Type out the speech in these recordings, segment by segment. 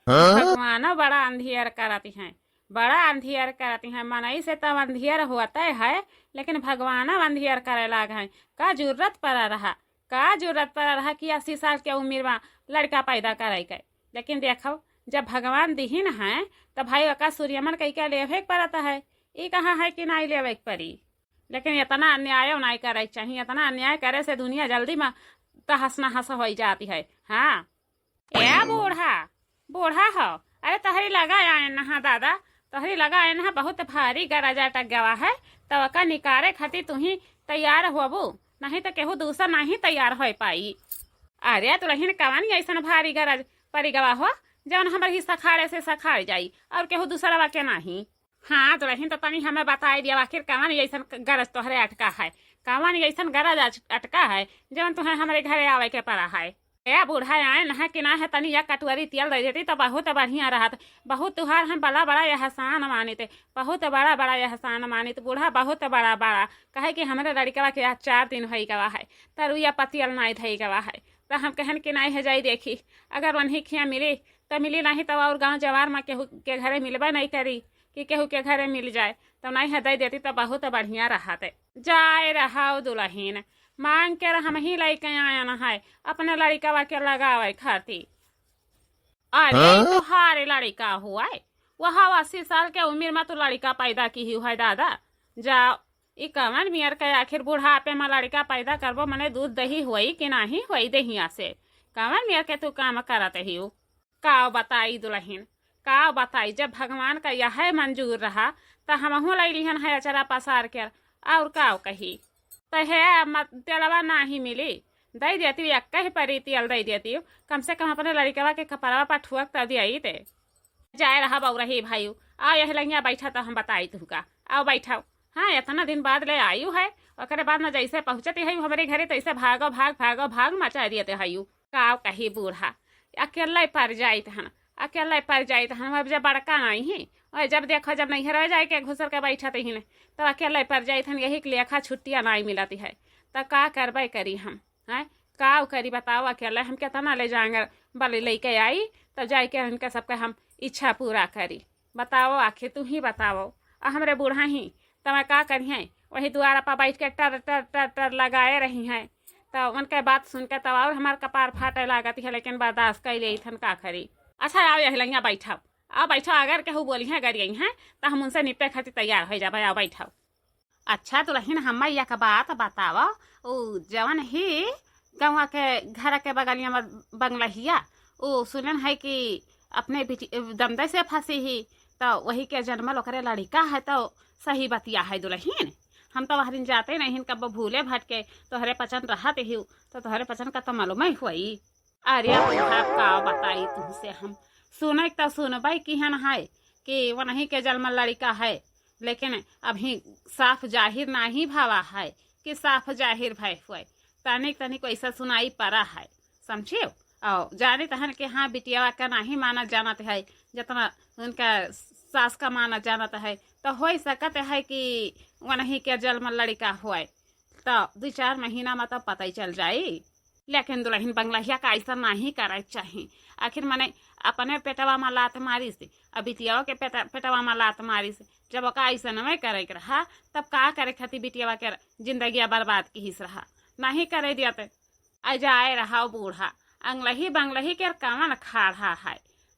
भगवान बड़ा अंधियर करती हैं, बड़ा अंधियर करती हैं। मनई से तब अंधियर होता है, लेकिन भगवान अंधियर करे लाग हैं। का जरूरत पड़ा रहा, का जरूरत पड़ा रहा कि 80 साल के उम्र में लड़का पैदा करे के। लेकिन देखो, जब भगवान दीहिन है तो भाई का सूर्यमन कई के लेवे पड़ता है। ये कहाँ है कि नहीं लेवे पड़ी। लेकिन इतना अन्याय नहीं करे चाहिए। इतना अन्याय करे से दुनिया जल्दी में तहस नहस हो जाती है। हाँ ए बूढ़ा, बूढ़ा हो, अरे तहरी लगा आए नहा दादा, तहरी लगा आए नहा बहुत भारी गरज अटक गवा है। तो का निकारे खातिर तू ही तैयार होबू, नहीं तो केहू दूसरा नहीं तैयार हो पाई। अरे तो रही कवानी ऐसा भारी गरज परी गवा हो जौन हमारे ही सखाड़े से सखाड़ जाई और केहू दूसरा वाक्य नहीं। हाँ तो रही तो तनी हमें बताई दिया आखिर कवानी ऐसा गरज तोहरे अटका है, कवानी ऐसा गरज अटका है जौन तुम्हें हमारे घरे आवे के पड़ा है। ए बूढ़ा आए नहा कि ना है तनी या कटोरी तेल दे देती तो बहुत बढ़िया रहत। बहुत तुहार हम बड़ा बड़ा एहसान मानित, बहुत बड़ा बड़ा एहसान मानित बूढ़ा, बहुत बड़ा बड़ा। कहे कि हमारे लड़कवा के आज 4 दिन हो गवा है, तरुआ पतियल नहीं धई गवा है। तो हम कहन कि नहीं है जाई देखी, अगर वही खिया मिली तो मिली, नहीं तो और गाँव जवार में केहू के घरे मिलबे नहीं करी कि केहू के घरे मिल जाए तो नहीं है दे देती तो बहुत बढ़िया रहते। जाए रहा दुल्हन मांग के हम ही लेके आया न है अपने लड़का के लगावे खातिर। अरे तुम्हारे लड़का हुआ है वह 80 साल के उम्र में तो लड़का पैदा की हुआ है दादा। जाओ ई कवन मियर के आखिर बुढ़ापे में लड़का पैदा करबो मने दूध दही हुई कि नहीं हुई दहिया से। कवन मियर के तू काम करते ही का बताई दुल्हन, का बताई। जब भगवान का यह मंजूर रहा तो हमहू लिहन है अचरा पसार के और का कही तो है तेलवा ना ही मिली दे देती एक ही परी तेल दे देती। कम से कम अपने लड़कवा के कपड़वा पर ठुअक तो दिया ते जाए रहा बऊ रही भाई। आओ यह लंगिया बैठा तो हम बताई तुमका, आओ बैठाओ। हाँ इतना दिन बाद ले आयु है, और बाद में जैसे पहुंचते है हमारे घरे तैसे भागो भाग भागो भाग मचा दिए हयू का कही बूढ़ा। अकेला पर जाइत हन, अकेला पर जाइत हन। अब जब बड़का नहीं है और जब देखो जब नहीं रह जाए के घुसर के बैठते ही तो अकेले पर जाइत हन। यही के लेखा छुट्टियाँ नहीं मिलती है तो का करबे करी हम हैं, का करी बताओ। अकेले हम कितना ले जाएंगे बल लेके आई तब जाके उनका सबका हम इच्छा पूरा करी। बताओ आखिर तू ही बताओ। हमारे बूढ़ा ही तो मैं का करिए वही द्वारा पर बैठ के टर टर टर टर लगाए रही हैं। तो उनके बात सुन के तब और हमारे कपार फाटे लागती है, लेकिन बर्दाश्त कर ले थन का करी। अच्छा आओ यही लंगिया बैठाओ, आओ बैठाओ। अगर केहू बोली हैं गरिए हैं तो हम उनसे निपटे खातिर तैयार हो जाए। आओ बैठाओ। अच्छा तो रही हम यह बात बतावा ओ जवन ही गाँव के घर के बगलिया में बंगलहिया वो सुनन है कि अपने दमदे से फंसी ही तो वही के जन्मल ओकरे लड़का है। तो सही बतिया है दुल्हन, हम तो वह जाते नहीं कब भूले भटके तोहरे पचन रहते ही तो तोहरे पचन का तो मालूम ही हुई। अरे का बताई तुमसे हम सुने तो सुनबई की हन है कि वो नहीं के जन्म लड़का है, लेकिन अभी साफ जाहिर नहीं भावा है कि साफ जाहिर भय हुए। तनिक तनिक ऐसा सुनाई पड़ा है, समझियो। और जाने तहन के हाँ बिटिया का नहीं माना जानत है जितना उनका सास का माना जानत है। तो हो सकत है कि वो नहीं के जन्म लड़का हुए तो 2-4 महीना में तो पता ही चल जाये। लेकिन दुल्हन बंगलहिया का ऐसा नहीं करे चाहिए। आखिर मैंने अपने पेटवा में लात मारी से अब बिटिया के पेटवा में लात मारी से जब ओका ऐसा नहीं करे रहा तब का करे खातिर बिटिया के जिंदगी बर्बाद की हिस्स रहा नहीं करे दिया तो जाए रहा बूढ़ा। अंगलही बंगलही के कवन खाड़ा है,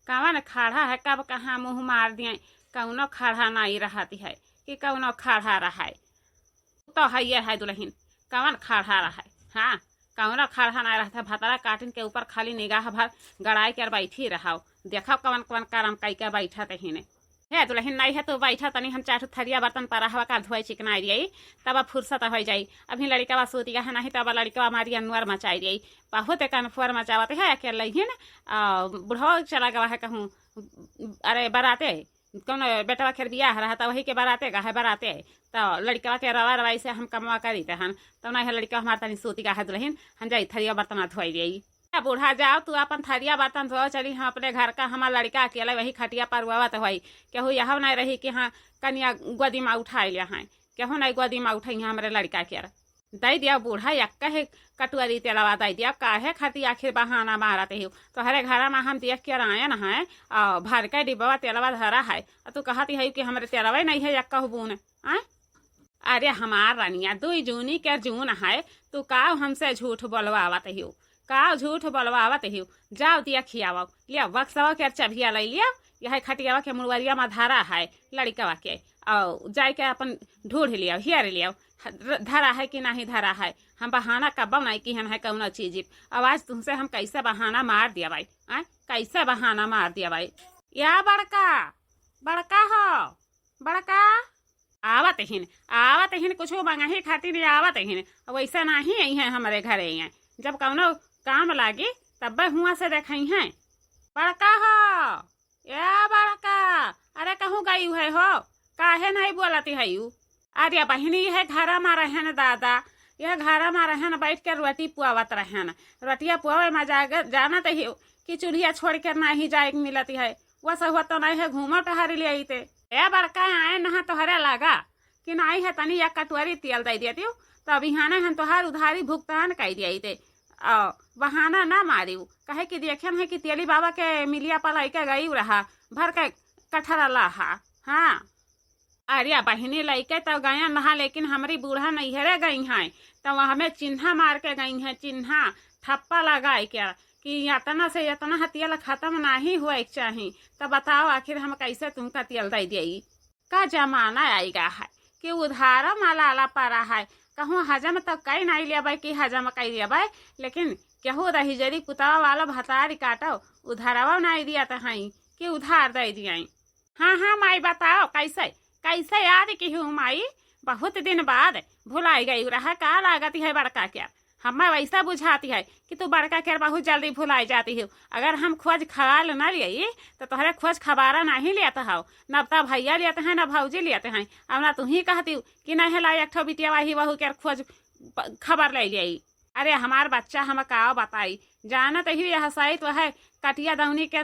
कवन खाड़ा है, कब कहाँ मुँह मार दिए कौनो खाड़ा नहीं रहती है कि कौनो खाड़ा रहा तो है ये है दुल्हन कवन खाड़ा रहा। हाँ कौनो खाड़ा नहीं रहता। भतरा काटन के ऊपर खाली निगाह भर गड़ाई कर बैठी रहा। देखो कवन कवन करम कई के बैठा तहीने है दुल्हन नहीं है तो बैठा तनी हम 4 थरिया बर्तन पर हवा का धोई चिकना रही तब फुर्सत हो जाई। अभी लड़का सूती है नहीं तब लड़का हमारी अनुअर मचाई रही बहुत कनफुअर मचावत है अकेले ही ना बुढ़ो चला गवा है कहूँ। अरे बराते कौन बेटवा खेर बियाह रहा था वही के बराते गा है बराते तो लड़का के रवा रवाई से हम कमवा करी तहन तो नहीं लड़का हमारे तनी सूती गा है दुल्हन हम जाई थरिया बर्तन धोई रही। बूढ़ा जाओ तू अपन थरिया बर्तन धो चली हम अपने घर का हमारा लड़का अकेला वही खटिया पर हुआ तो वही केहू यह नहीं रही कि हाँ कनिया गोदी में उठाई लिया है केहू नहीं गोदी में उठाई हमारे लड़का के दई दिया बूढ़ा यक्का है कटुअरी तेलवा दई दिया काहे खाती आखिर बहाना मारते हो तोहरे घर में हम देख के आयन है और भर के डिब्बा तेलवा धरा है और तू कहती है कि हमारे तेलवा नहीं है यक्का हो बून आए। अरे हमार रानिया 2 जूनी के जून है तू का हमसे झूठ बोलवावत हो का झूठ बोलवावत हो। जाओ दिया खियावा लिया बक्सवा के चबिया ले लिया यह खटियावा के मुड़वरिया में धरा है लड़कवा के और जाय के अपन ढूंढ लिया हियर लिया धरा है कि नहीं धरा है। हम बहाना कब नहीं की है कौन चीज आवाज तुमसे हम कैसे बहाना मार दिया भाई कैसे बहाना मार दिया भाई। या बड़का बड़का हो बड़का आवत हिन कुछ मंगाही खातिर आवत हिन वैसे नहीं आई है हमारे घरे हैं जब कौनो काम लागी तब हुआ से देखई हैं। बड़का हो या बड़का अरे कहूँ गई है हो काहे नहीं बोलती है यू। अरे बहनी है घर में रहन दादा यह घर में रहन बैठ कर रोटी पुआवत रहन रोटिया पुआवे में जाना तो ही कि चूल्हिया छोड़ कर नहीं जाए मिलती है वह सब हुआ तो नहीं है घूमो टहरी ले आईते। ए बड़का आए नहा तोहरे लगा कि नहीं है तनी या कटोरी तेल दे देती हूँ तो अभी हाने हम तोहार उधारी भुगतान कर दिए बहाना ना मारी कहे कि देखे है कि तेली बाबा के मिलिया पलाई के गई रहा भर के कठरा लाहा। हाँ अरे बहनी लैके तो गया नहा लेकिन हमारी बूढ़ा नैहरे गई हैं तो वह हमें चिन्हा मार के गई हैं चिन्हा ठप्पा लगाए क्या कि इतना से इतना तेल खत्म नहीं हुआ चाहिए तो बताओ आखिर हम कैसे तुमका तेल दे दिए। का जमाना आएगा है कि उधार माला पड़ा है कहूँ हजम तो कई नहीं लेबै कि हजम कई लेबै लेकिन केहू रही जरी कुतवा वाला भतारी काटो उधारवा नहीं दिया तो हई कि उधार दे दिया। हाँ हाँ माई बताओ कैसे कैसे याद की हूँ माई बहुत दिन बाद भुलाई गई रहा का लागती है बड़का क्या हमें वैसा बुझाती है कि तू बड़का के बहुत जल्दी भुलाई जाती हो। अगर हम खोज खवाल न लिए तो तुम्हारे खोज खबारा नहीं लेता हो न तो भैया लेते हैं न भौजी लेते हैं अब ना तू ही कहती हो कि नहीं ला एक बिटिया वही बहू के खोज खबर ले लिये। अरे हमार बच्चा हम का बताई जानत ही यह सही तो है कटिया दौनी के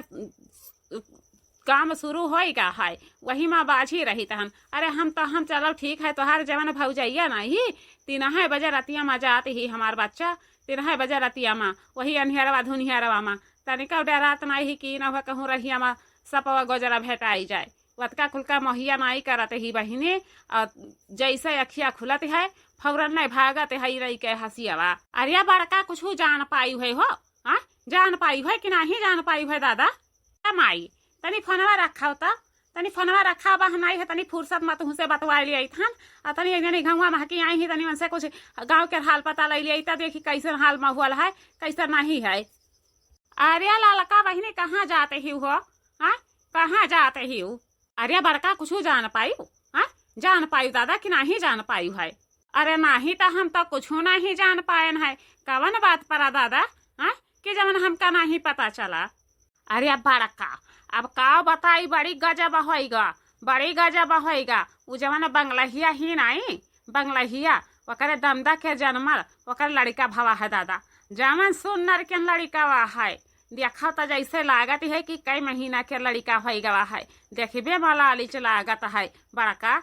काम शुरू होएगा है वही माँ बाझी रही तहन। अरे हम चलो ठीक है तोहार जवन भौजैया नहीं 3 बजे रतिया माँ जाती ही हमार बच्चा 3 बजे रतिया माँ वही अनहरवा धुनिहरवा माँ तनिका रात नहीं कि न कहूँ रहिया माँ सपवा गोजरा भेटाई जाए वतका खुलका मोहिया नहीं करते ही बहिनी और जैसे अखिया खुलत है फौरन नहीं भागत है रही के हंसियावा। अरे बड़का कुछ जान पाई है हो जान पाई है कि नहीं जान पाई है दादा माई तनी फोनवा रखा तनी फोनवा रखा बा नहीं है तनी फुर्सत मत तुमसे बतवा लिया थान और तनी एक गाँव में की आई ही तनी मन से कुछ गाँव के हाल पता ले लिया देखी कैसे हाल में हुआ है कैसे नहीं है। अरे ललका बहनी कहाँ जाते ही हो कहाँ जाते ही हो। अरे बड़का कुछ जान पाई जान पाई दादा कि नहीं जान पाई है। अरे नहीं तो हम तो कुछ नहीं जान पाए है कवन बात पड़ा दादा कि जब हमका नहीं पता चला। अरे बड़का अब का बताई बड़ी गजब होएगा उ जवन बंगलहिया ही नहीं बंगलहिया वकरे दमदा के जन्मल वकर लड़का भवा है दादा जवन सुनर के लड़का वा है देखा तो जैसे लागत है कि कई महीना के लड़का होएगा है देखबे मलाली लागत है बड़का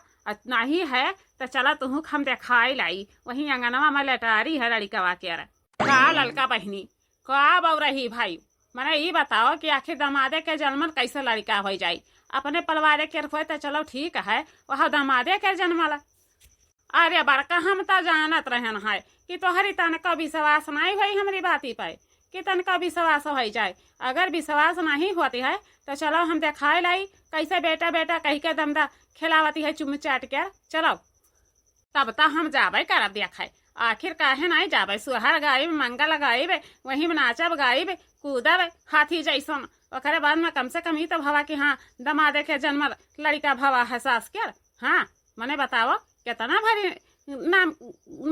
नहीं है तो चला तुहू हम देखाई लाई वही अंगनवा में लटारी है लड़का वा के का लड़का बहनी का बौ रही भाई मैंने ये बताओ कि आखिर दमादे के जन्मल कैसे लड़का हो जाये अपने परिवार के हो तो चलो ठीक है वह दमादे के जन्मल। अरे बड़का हम तो जानत रहन है कि तोहरी तनका विश्वास नहीं हुई हमारी बाती पे कि तनका विश्वास हो जाए। अगर विश्वास नहीं होती है तो चलो हम दिखाई लाई कैसे बेटा बेटा कह के दमदा खिलावती है चुम चाट कर चलो तब तो हम जाबे करब देखे आखिर काहे नहीं जाबे सुहर गायब मंगल गायब वही में नाचब गायब कूदब हाथी जैसन ओकरे बाद में कम से कम ही तो भवा कि हाँ दमादे के जन्म लड़का भवा है सास के। हाँ मने बताओ कितना भारी नाम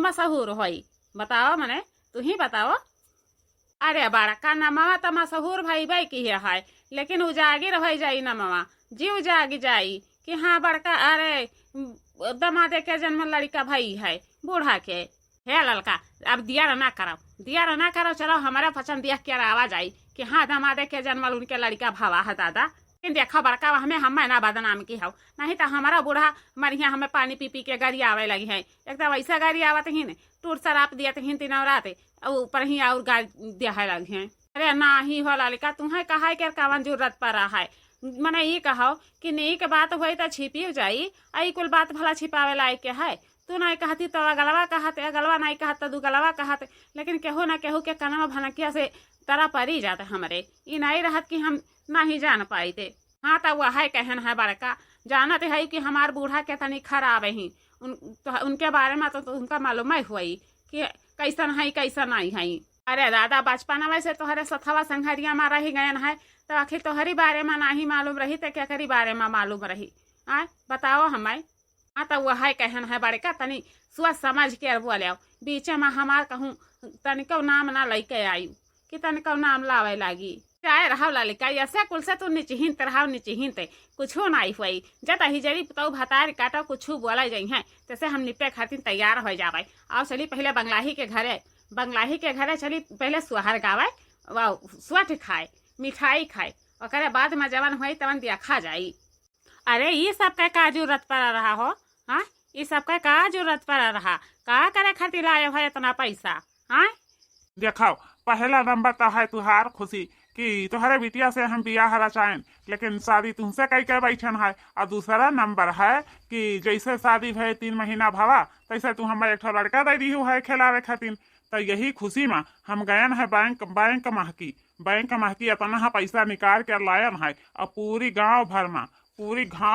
मशहूर होई बताओ मने तू ही बताओ। अरे बड़का नमवा तो मशहूर भाई भाई की है लेकिन उजागिर हो जाई नमवा जीव जाग जाई कि हाँ बड़का अरे दमादे के जन्म लड़का भाई है बूढ़ा के है ललका अब दिया ना करो चलो हमारा पसंद देख के आवाज आई कि हाँ दमादे के जन्मल उनके लड़का भावा है दादा देखा बड़का हमें हमें ना बदनाम की हो, नहीं तो हमारा बूढ़ा मरिया हमें पानी पी पी के गाड़ी आवे लगी है। एक तो वैसा गाड़ी आवत ही टूट सराप दिया हिन तीन रात ऊपर ही और गाड़ी दिया लगी है। अरे ना ही हो ललिका, तुम्हें कहा के कवन जरूरत पड़ा है। मैंने ये कहो कि नीक बात हुई तो छिपी जाई, आई कुल बात भला छिपावे लायक के है। तू नहीं कहती तो अगलवा कहते, अगलवा नहीं कहत तो दुगलवा कहते, लेकिन केहू ना केहू के कनमा भनकिया से तरह परी जाते हमरे। ये नहीं रहत कि हम नहीं जान पाई थे। हाँ तो वह है कहन है बड़का, जानत है कि हमार बूढ़ा के तनी खराब ही उनके बारे में तो उनका मालूम ही हुई कि कैसन है कैसन नहीं है। अरे दादा बचपन वैसे तोहरे सथवा संघरिया में रही गए है, तो आखिर तोहरी बारे में नहीं मालूम रही तो क्या करी बारे में मालूम रही। आ बताओ हमें। हाँ तो वह है कहन है बड़का, तनी सोच समझ के बोले बीच में हमार कहूँ तनिको नाम ना लेके आयु कि तनिको नाम लावे लागी। चाहे रहा ललिका ऐसे कुल से तू निचिहिंत रहा निचिहिंत कुछ नहीं हुई। जब हिजरी तो भतार काटो कुछ बोला जाइ है तैसे हम निपे खातिर तैयार हो जावे। और चली पहले बंगलाही के घरे चली पहले सुहार गावे, वाह स्वट खाए मिठाई खाए, और बाद में जवन हुई तवन दिया खा जाई। अरे ये सब का जरूरत पड़ रहा हो। हाँ ये सब का जरूरत पड़ रहा, का करे खातिर लाए हो इतना पैसा। हाँ देखो पहला नंबर तो है तुहार खुशी कि तुम्हारे बिटिया से हम बियाह रचाएं, लेकिन शादी तुमसे कई के बैठन है। और दूसरा नंबर है कि जैसे शादी भय 3 महीना भवा तैसे तू हमें एक लड़का दे दी है खिलावे खातिर। तो यही खुशी में हम गयन है बैंक महकी अपना पैसा निकाल कर लायन है, और पूरी गांव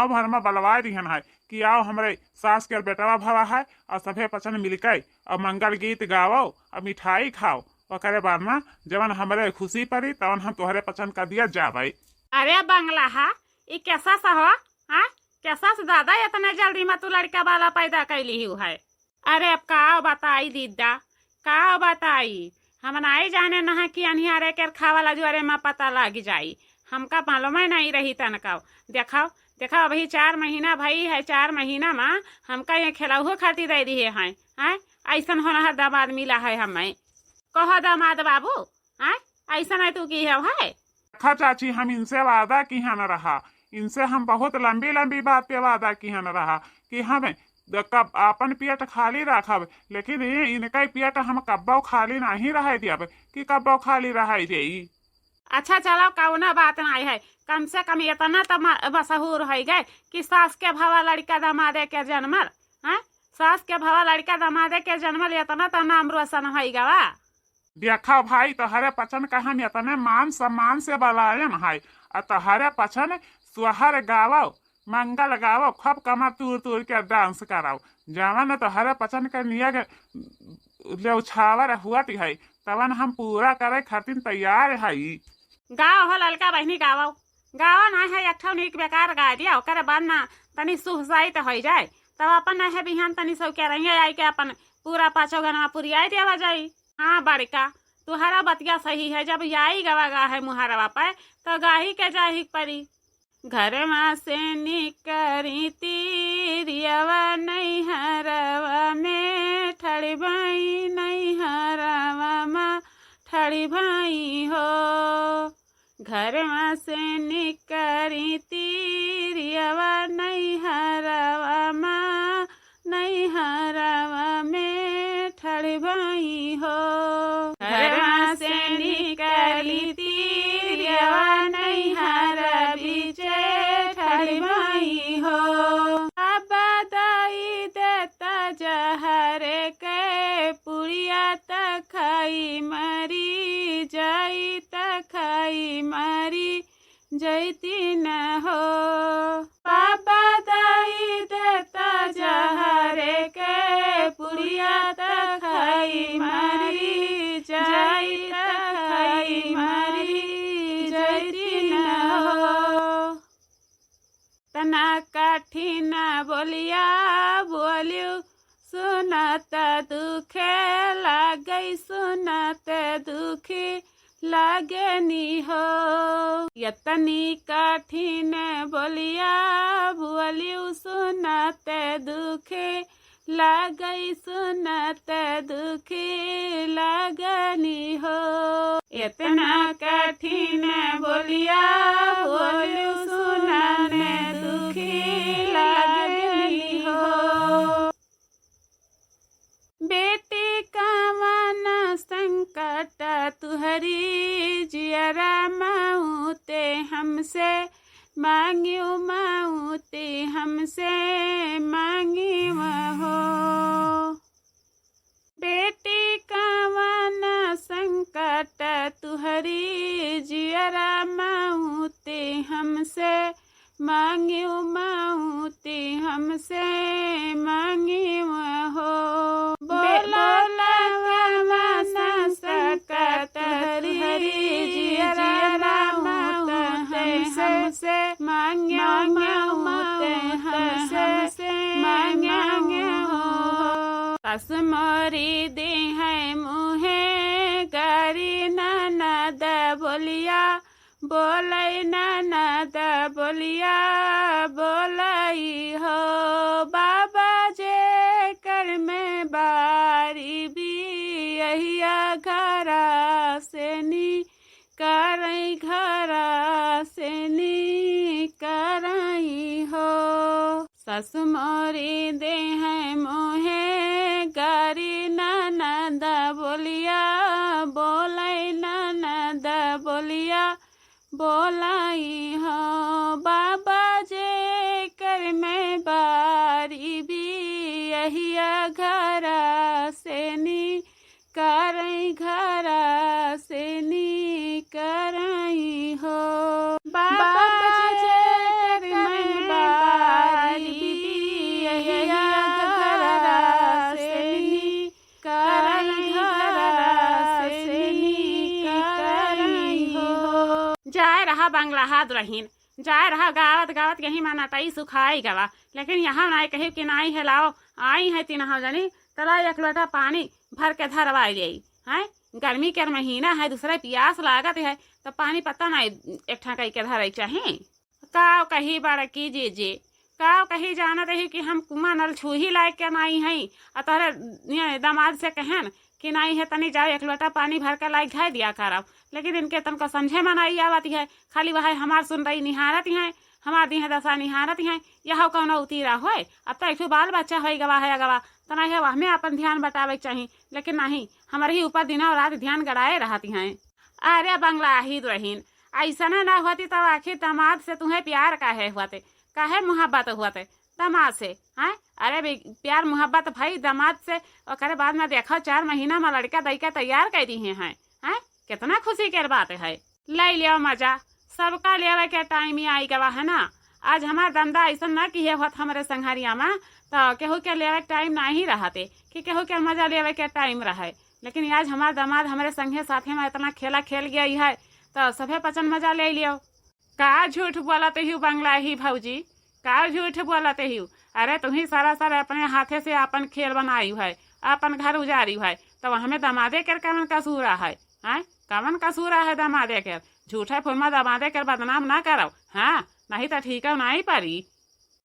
भर में बलवा दिहन है कि आओ हमारे सास के बेटवा भवा है, और सभे पचन मिलके और मंगल गीत गाओ और मिठाई खाओ। और बाद में जवन हमारे खुशी पड़ी तवन हम तोहरे पसंद कर दिया जावे। अरे बंगला है ये कैसा सा हो। हाँ कैसा से दादा इतना जल्दी में तू लड़का वाला पैदा कैली हु है। अरे अब का बताई दीदा, का बताई हम नहीं जाने न कि अनिहारे के खावाला जुआरे में पता लग जाई, हमका मालूम ही नहीं रही तनका। देखाओ अभी 4 महीना भई है, 4 महीना में हमका ये खिलाऊ खातिर दे दिए हैं। ऐसा होना दामाद मिला है हमें। कहो दामाद बाबू ऐसा नहीं तू की है। चाची हम इनसे वादा की न रहा, इनसे हम बहुत लंबी बात पे वादा की न रहा कि हमें कब अपन पेट खाली रखब, लेकिन इनका पेट हम कब्बो खाली नहीं रह दिया कि कब्बो खाली रह दे। अच्छा चलो कौना बात नहीं है, कम से कम इतना तो मशहूर है गए कि सास के भवा लड़का दमादे के जन्मल। सास के भवा लड़का दमादे के जन्मल इतना तो नाम रोशन है गवा। देखा भाई तोहरे पचन का हम इतने मान सम्मान से बलायन है, और तोहरे पचन सुहर गावो मंगल गावो खूब कमर तूर के डांस कराओ। जवन तोहरे पचन के नियत उछावर हुआ है तवन हम पूरा करे खातिर तैयार है। गाओ हो ललका बहनी गाओ ना है एक नीक बेकार गा दिया, ओकर बाद ना तनी सुहसाई तो हो जाए, तब अपन ना है बिहान तनी सब के रही आई के अपन पूरा 5 गनवा पूरी आई देवा जाई। हाँ बड़का तुहरा बतिया सही है, जब याई गवा गा है मुहारवा पे तो गाही के जाही परी। घर में से निकरी तीरियवा नहीं हरवा में ठड़ी भाई नहीं हरवा में ठड़ी भाई हो। घर में से निकरी तीरियवा नहीं हरवा में नहीं हरवा में ठड़ी भाई हो। घर में से निकली तीरियवा नहीं हर बीचे ठड़ी भाई हो। अब दाई देता जहरे के पुड़िया तक खाई मरी जाई तक खाई मरी जैती न हो। पापा दाई देता जहरे के पुड़िया तक खाई मरी जाई तक खाई मरी जैती न हो। तना कठिन बोलिया बोलियो सुनत दुखे लागई सुनत दुखी लागनी हो। यतनी कठिन बोलिया बोलियो सुनत दुखे लागई सुनत दुखी लागनी हो। इतना कठिन बोलिया बोलियो मांग्यो माऊते हमसे मांगी हो। बेटी कवन संकट तुहरी जियरा माऊते हमसे मांग्यो माऊते हमसे मांगी हो। बोला कवन संकट तुहरी जियरा माऊते हमसे मांग्यो माऊते हमसे मांग्यो हो। सास मोरी दे है मुहे गारी ननद बोलिया बोलै ननद बोलिया बोलाई हो। बाबा जे कर में बारी भी यहिया घरा से नी करई घरा से नी करई हो। सस मोरी दे है मोहे गारी ननद बोलिया बोलै ननद बोलिया बोलाई हो। बाबा जे कर में बारी भी यहिया घरा से नी करई घरा से नी करई हो। बाबा जे कर में बारी भी यहिया घरा से नी करई घरा से नी करई हो। जाए रहा बंगला हाथ रहीन जाए रहा गावत गावत यही मानाटाई सुखाई गवा। लेकिन यहाँ नाई कही कि नाई है लाओ आई है तीन जनी तला एक लोटा पानी भर के धरवा गई है। गर्मी के महीना है दूसरा प्यास लागत है तो पानी पता नहीं एक ठा कही के धरे चाहिए। काव कही बड़ की जे काव कही जानत रही कि हम कुआं नल छूही लायक के नाई है और तोहरे दामाद से कहन कि नहीं है तनी जाओ एक लोटा पानी भर के लायक घाय दिया करब। लेकिन इनके तनको समझे में नहीं आवती है। खाली वह हमार सुन रही निहारत हैं हमार दी है दशा निहारत हैं। यह कौनो उतीरा होए अब तो एक बाल बच्चा हो गवा है अगवा तो नहीं है हमें अपन ध्यान बटावे चाहिए। लेकिन नहीं हमारे ही ऊपर दिनों रात ध्यान गड़ाए रहती हैं। अरे बंगला ही रहीन ऐसा ना होती तब आखिर दामाद से तुम्हें प्यार काहे हुआते काहे मोहब्बत हुआते दामाद से हैं। अरे प्यार मोहब्बत भाई दामाद से और बाद में देखो 4 महीना में लड़का दैका तैयार कर दी हैं। कितना खुशी के बात है। ले लियो मजा सबका लेवे के टाइम ही आई गवा है ना। आज हमारा धंधा ऐसा न कि होत हमारे संघारिया में तो केहू के लेवे के टाइम नहीं रहते कि केहू के मजा लेवे के टाइम रहे। लेकिन आज हमारा दामाद हमारे संगे साथी में इतना खेला खेल गया है तो सभे पचन मजा ले लियो। का झूठ बोलते ही बंगला ही भौजी का झूठ बोलते ही। अरे तुम्ही सारा अपने हाथे से अपन खेल बनाई है अपन घर उजारी है तो हमें दामादे कर कमन कसूर है। कमन कसूर है दामादे कर झूठे फुलमा दामादे कर बदनाम ना करो। हाँ नहीं तो ठीक है नहीं पारी।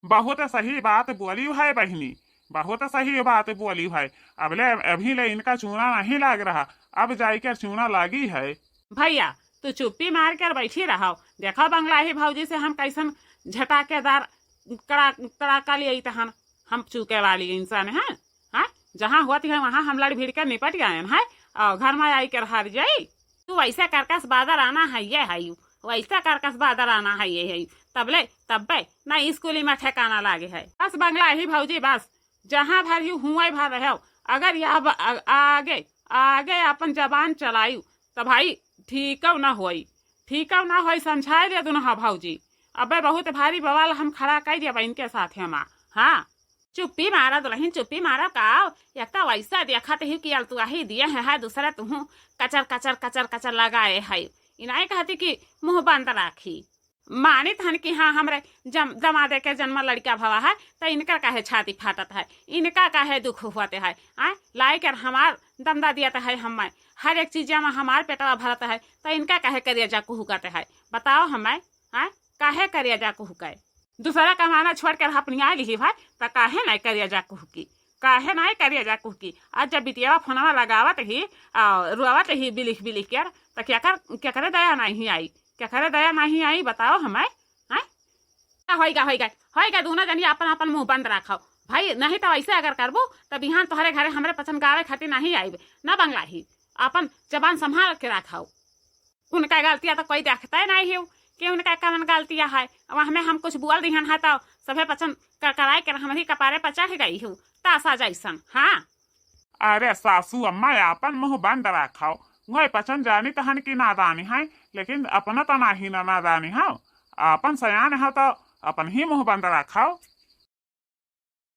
बहुत सही बात बोली है बहनी बहुत सही बात बोली है। अभी ले इनका चूना नहीं लाग रहा अब जाकर चूना लागी है। भैया तू चुप्पी मार कर बैठी रहो। देखो बंगला ही भौजी से हम कैसन झटाकेदार कड़ाका लिए तहन हम चूके वाली इंसान है। जहाँ होती है वहाँ हम लड़ भिड़ कर निपट गए हैं और घर में आई कर हार जाई। तू वैसा करकस बादर आना है ये है वैसा करकस बादर आना है ये है तब्बे ना स्कूली में ठेकाना लागे है। बस बंगला ही भौजी बस जहाँ भर ही हुआ भर रहे हो। अगर यह आगे आगे अपन जबान चलायू तो भाई ठीक ना होई समझाए दे दूना भौजी। अबे बहुत भारी बवाल हम खड़ा कर दिया इनके साथ हम। हाँ चुप्पी मारा दुल्हन चुप्पी मारा का एक तो वैसा देखा ही कि तू ही दिए है दूसरा तुम कचर कचर कचर कचर लगाए है। इनाए कहती कि मुंह बंद राखी मानित हन कि हाँ हमरे दमादे के जन्म लड़का भवा है तो इनका काहे छाती फाटत है इनका काहे दुख हुआते है। लाई कर हमार दमदा दिया है हम हर एक चीज में हमार पेटवा भरत है तो इनका काहे करिया जा कुहुकते है। बताओ हमें काहे करिया जा कुहुके दूसरा कमाना छोड़ कर अपनी आ ली भाई तो काहे नहीं करिया जा कुहुकी काहे नहीं करिया जा कुहुकी। आज जब बिटिया फोनवा लगावत ही रुआवत ही बिलिख बिलिख कर तो क्या करे दया नहीं आई क्या करे दया नहीं आई। बताओ हमें होगा दोनों जनी अपन अपन मुंह बंद रखो भाई। नहीं तो ऐसे अगर करबो तो बिहान तोहरे घरे हमरे पसंद गावे खातिर नहीं आई ना बंगला ही अपन जबान संभाल के रखाओ। उनका गलतियाँ तो कोई देखता नहीं है कि उनका कमन गलतियाँ है। वहाँ में हम कुछ बोल दिहन है तो सभे पचन कराई कर हमारी कपारे पर चढ़ गई हूँ तासा जैसन। हाँ अरे सासू अम्मा अपन मुंह बंद रखो। वही पचन जानी तहन की नादानी है, लेकिन अपना तो नाही ना नादानी है। अपन सयान है तो अपन ही मुंह बंद रखो।